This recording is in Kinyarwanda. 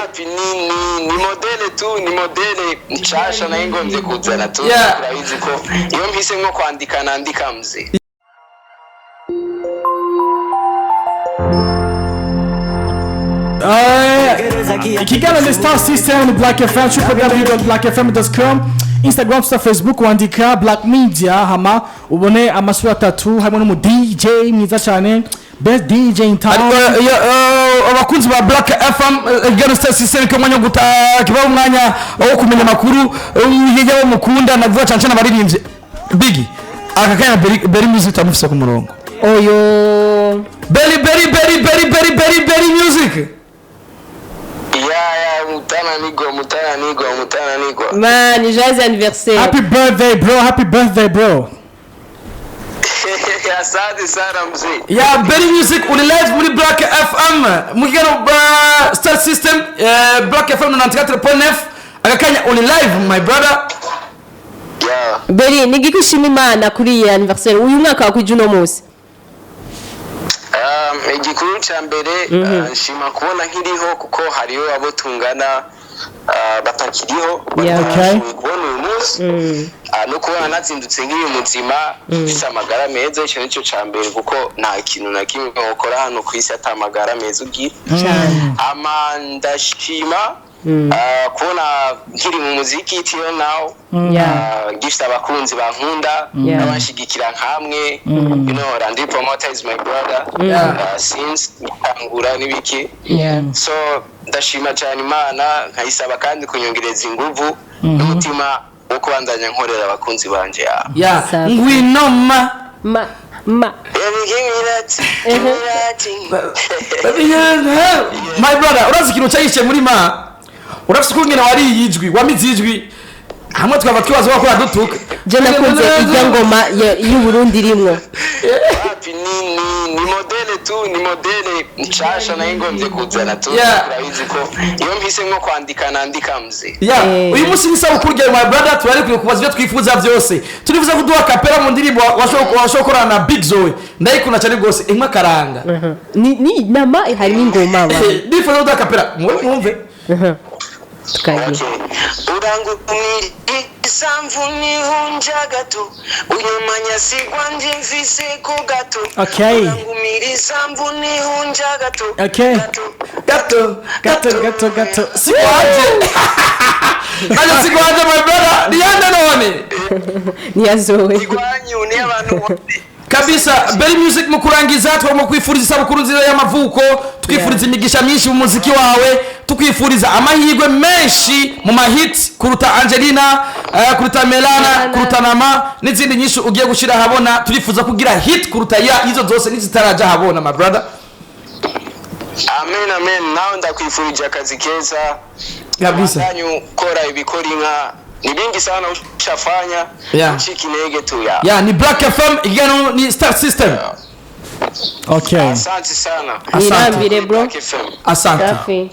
Wapi ni modele tu, ni modele nshasha na ingomvye kuzana tu. Urabizi ko iyo mpise nko kwandika nandika mze. Ikigana the Star System ni Black FM, www.blackfm.com, Instagram, Facebook wandika Black Media hama ubone amasura 3 hamwe no DJ mwiza cyane, best DJ in town. Abakunzi ba Black FM igana Star System kamanya guta kiba umwanya wo kumenya makuru yeye wo mukunda navuga cyane cyane abaririmbye Biggie akakanya Berry Music tamufisa ku murongo. Oyo Berry Music. Mutana nigo. Man, joyeux anniversaire. Happy birthday bro. Asante sana mzee. Berry Music uli live muri Black FM. Mugano Star System Black FM 94.9 akakanya uli live my brother. Berry nigikushima Imana kuri anniversaire uyu mwaka wa kujuno munsi. Igikuru cya mbere nshima kubona nkiriho kuko hariho abo tungana batakiriho kubona uyu munsi no kubona natsindutse nk'iyi muzima mfite amagara meza. Icyo nicyo cya mbere kuko nta kintu na kimwe ukora hano ku isi atamagara meza ugira. Ndashima kubona nkiri mu muziki till now, gifite abakunzi bankunda n'abashigikira nkamwe, Randy Promoter is my brother since ngura nibiki. So ndashima cyane Imana nkayisaba kandi kunyongereza inguvu n'umutima wo kubandanya nkorera abakunzi banje. Ngwinoma my brother urazi kintu cyayishe muri urafite kungena wari yijwi wamizijwi hamwe twava twibaza bakora dutuka je nakunze ijya ngoma y'u Burundi rimwe. Wapi ni modele tu, ni modele nshasha na ingomvye kuzana tu. Urabizi ko iyo mpise nko kwandika nandika mze. Uyu munsi ni sawa kurya my brother twari kubaza ibyo twifuza byose. Turifuza kuduha kapera mu ndirimbo washokora na Big Zoe ndayikuna cyane gose inkwa karanga. Ni nama harimo ingoma ba. Ndifuza kuduha kapera mwumve. Urangu kumiri samvuni hunja gato uyumanya sigwanje mfise ko gato. Urangu miri samvuni hunja gato. Gato sigwanje ayo sigwanje my brother nianda none niyazowe sigwanyu ni abantu wote kabisa. Berry Music mukurangiza twamo kwifuriza isabukuru nzira y'amavuko, tukifuriza imigisha myinshi mu muziki wawe, tukwifuriza amahirwe menshi mu mahit kuruta Angelina, kuruta Melana, kuruta Nama n'izindi nyinshi ugiye gushira habona. Turifuza kugira hit kuruta izo zose nizitaraja habona my brother. Amen. Nawe ndakwifurije akazi keza kabisa. Nanyu kora ibikora inka ni bingi sana ushafanya uchiki nege tu ni Black FM igano ni Star System. Asante sana. Asante bro. Asante.